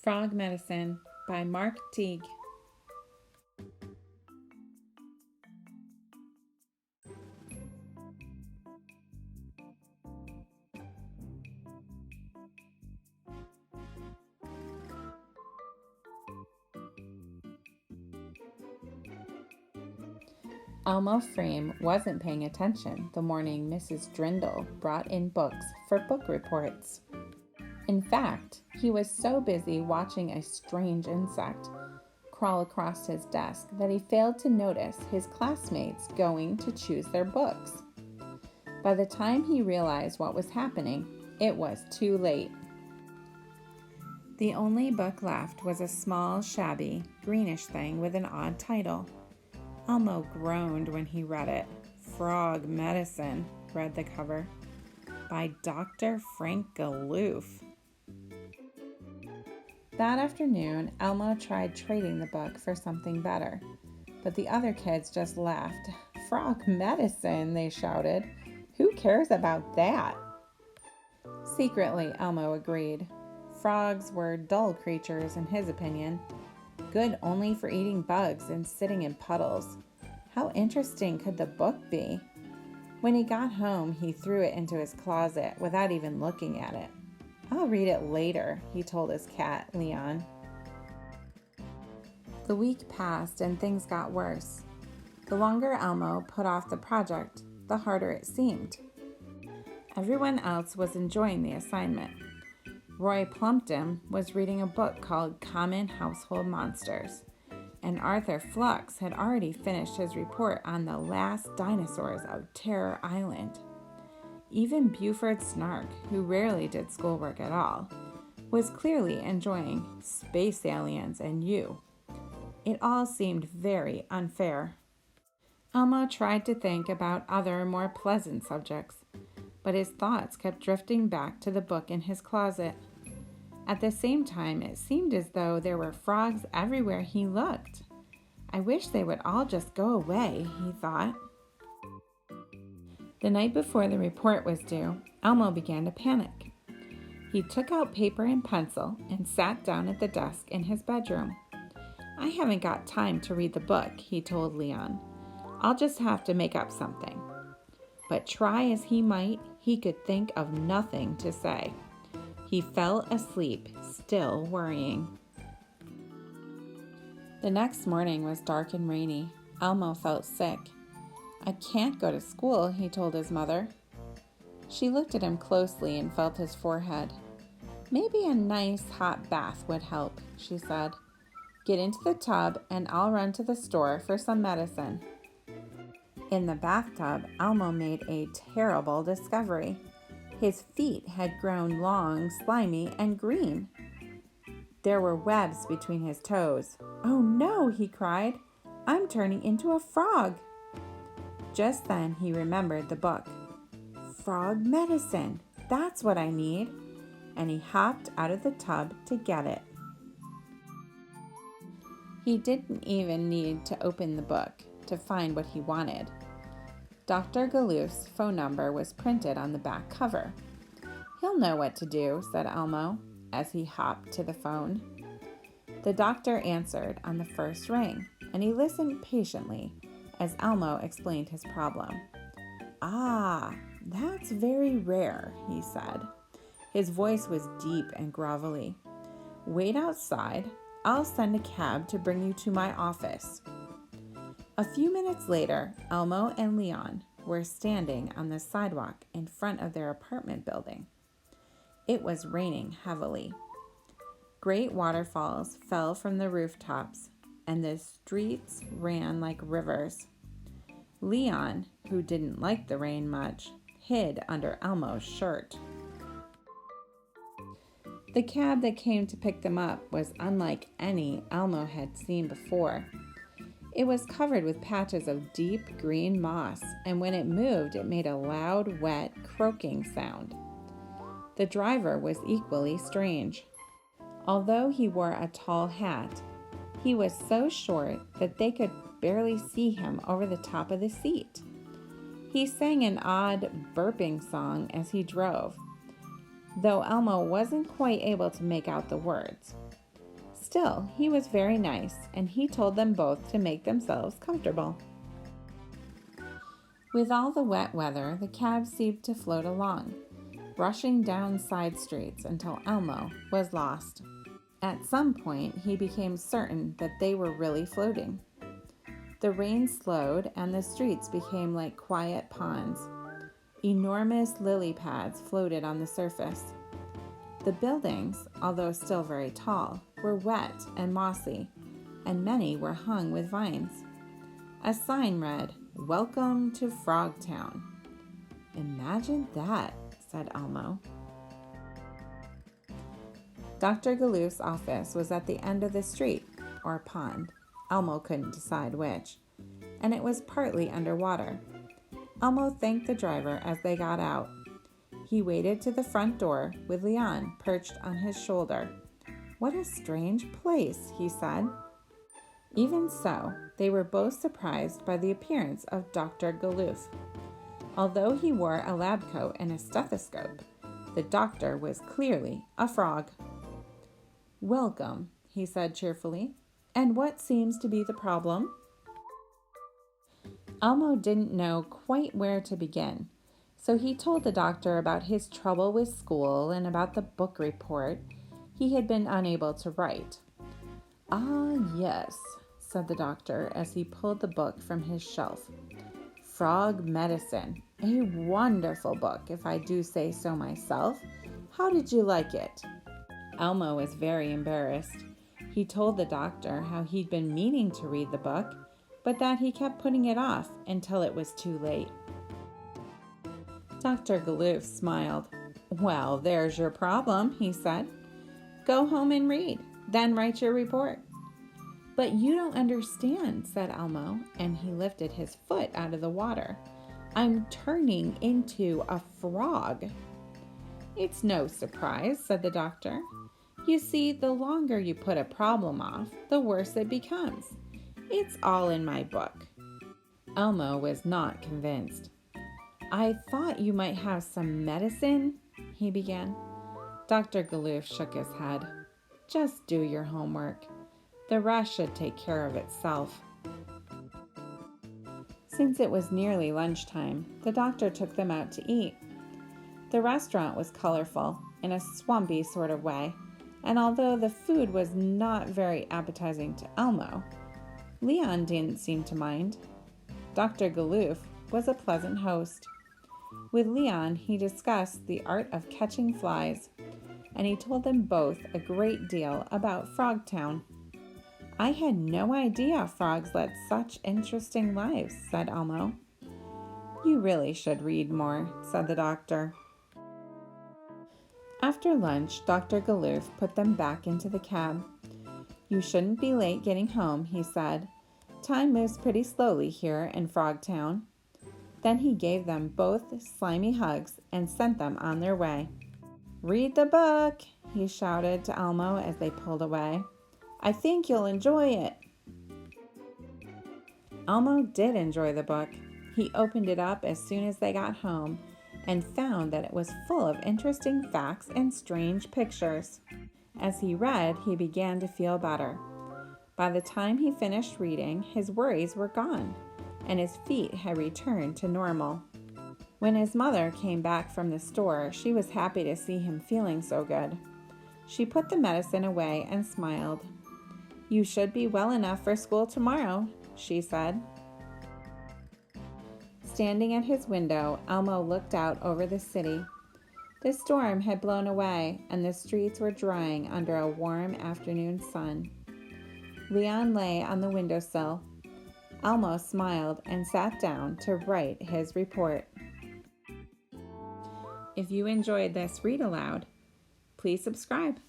Frog Medicine by Mark Teague. Elmo Frame wasn't paying attention the morning Mrs. Drindle brought in books for book reports. In fact, he was so busy watching a strange insect crawl across his desk that he failed to notice his classmates going to choose their books. By the time he realized what was happening, it was too late. The only book left was a small, shabby, greenish thing with an odd title. Elmo groaned when he read it. Frog Medicine, read the cover, by Dr. Frank Galoof. That afternoon, Elmo tried trading the book for something better, but the other kids just laughed. Frog Medicine, they shouted. Who cares about that? Secretly, Elmo agreed. Frogs were dull creatures in his opinion, good only for eating bugs and sitting in puddles. How interesting could the book be? When he got home, he threw it into his closet without even looking at it. I'll read it later, he told his cat, Leon. The week passed and things got worse. The longer Elmo put off the project, the harder it seemed. Everyone else was enjoying the assignment. Roy Plumpton was reading a book called Common Household Monsters, and Arthur Flux had already finished his report on the last dinosaurs of Terror Island. Even Buford Snark, who rarely did schoolwork at all, was clearly enjoying Space Aliens and You. It all seemed very unfair. Elmo tried to think about other, more pleasant subjects, but his thoughts kept drifting back to the book in his closet. At the same time, it seemed as though there were frogs everywhere he looked. I wish they would all just go away, he thought. The night before the report was due, Elmo began to panic. He took out paper and pencil and sat down at the desk in his bedroom. I haven't got time to read the book, he told Leon. I'll just have to make up something. But try as he might, he could think of nothing to say. He fell asleep, still worrying. The next morning was dark and rainy. Elmo felt sick. I can't go to school, he told his mother. She looked at him closely and felt his forehead. Maybe a nice hot bath would help, she said. Get into the tub and I'll run to the store for some medicine. In the bathtub, Elmo made a terrible discovery. His feet had grown long, slimy, and green. There were webs between his toes. Oh no, he cried. I'm turning into a frog. Just then he remembered the book. Frog Medicine, that's what I need. And he hopped out of the tub to get it. He didn't even need to open the book to find what he wanted. Dr. Galoof's phone number was printed on the back cover. He'll know what to do, said Elmo, as he hopped to the phone. The doctor answered on the first ring, and he listened patiently as Elmo explained his problem. Ah, that's very rare, he said. His voice was deep and grovelly. Wait outside. I'll send a cab to bring you to my office. A few minutes later, Elmo and Leon were standing on the sidewalk in front of their apartment building. It was raining heavily. Great waterfalls fell from the rooftops, and the streets ran like rivers. Leon, who didn't like the rain much, hid under Elmo's shirt. The cab that came to pick them up was unlike any Elmo had seen before. It was covered with patches of deep green moss, and when it moved, it made a loud, wet, croaking sound. The driver was equally strange. Although he wore a tall hat, he was so short that they could barely see him over the top of the seat. He sang an odd, burping song as he drove, though Elmo wasn't quite able to make out the words. Still, he was very nice, and he told them both to make themselves comfortable. With all the wet weather, the cab seemed to float along, rushing down side streets until Elmo was lost. At some point, he became certain that they were really floating. The rain slowed, and the streets became like quiet ponds. Enormous lily pads floated on the surface. The buildings, although still very tall, were wet and mossy, and many were hung with vines. A sign read, "Welcome to Frogtown." "Imagine that," said Elmo. Dr. Galoof's office was at the end of the street, or pond. Elmo couldn't decide which, and it was partly underwater. Elmo thanked the driver as they got out. He waded to the front door with Leon perched on his shoulder. "What a strange place," he said. Even so, they were both surprised by the appearance of Dr. Galoof. Although he wore a lab coat and a stethoscope, the doctor was clearly a frog. "Welcome," he said cheerfully. "And what seems to be the problem?" Elmo didn't know quite where to begin, so he told the doctor about his trouble with school and about the book report he had been unable to write. "Ah, yes," said the doctor as he pulled the book from his shelf. "Frog Medicine. A wonderful book, if I do say so myself. How did you like it?" Elmo was very embarrassed. He told the doctor how he'd been meaning to read the book, but that he kept putting it off until it was too late. Dr. Galoof smiled. "Well, there's your problem," he said. "Go home and read, then write your report." "But you don't understand," said Elmo, and he lifted his foot out of the water. "I'm turning into a frog." "It's no surprise," said the doctor. "You see, the longer you put a problem off, the worse it becomes. It's all in my book." Elmo was not convinced. "I thought you might have some medicine," he began. Dr. Galoof shook his head. "Just do your homework. The rest should take care of itself." Since it was nearly lunchtime, the doctor took them out to eat. The restaurant was colorful, in a swampy sort of way, and although the food was not very appetizing to Elmo, Leon didn't seem to mind. Dr. Galoof was a pleasant host. With Leon, he discussed the art of catching flies, and he told them both a great deal about Frogtown. "I had no idea frogs led such interesting lives," said Elmo. "You really should read more," said the doctor. After lunch, Dr. Galoof put them back into the cab. "You shouldn't be late getting home," he said. "Time moves pretty slowly here in Frogtown." Then he gave them both slimy hugs and sent them on their way. "Read the book," he shouted to Elmo as they pulled away. "I think you'll enjoy it." Elmo did enjoy the book. He opened it up as soon as they got home and found that it was full of interesting facts and strange pictures. As he read, he began to feel better. By the time he finished reading, his worries were gone, and his feet had returned to normal. When his mother came back from the store, she was happy to see him feeling so good. She put the medicine away and smiled. "You should be well enough for school tomorrow," she said. Standing at his window, Elmo looked out over the city. The storm had blown away, and the streets were drying under a warm afternoon sun. Leon lay on the windowsill. Elmo smiled and sat down to write his report. If you enjoyed this read aloud, please subscribe.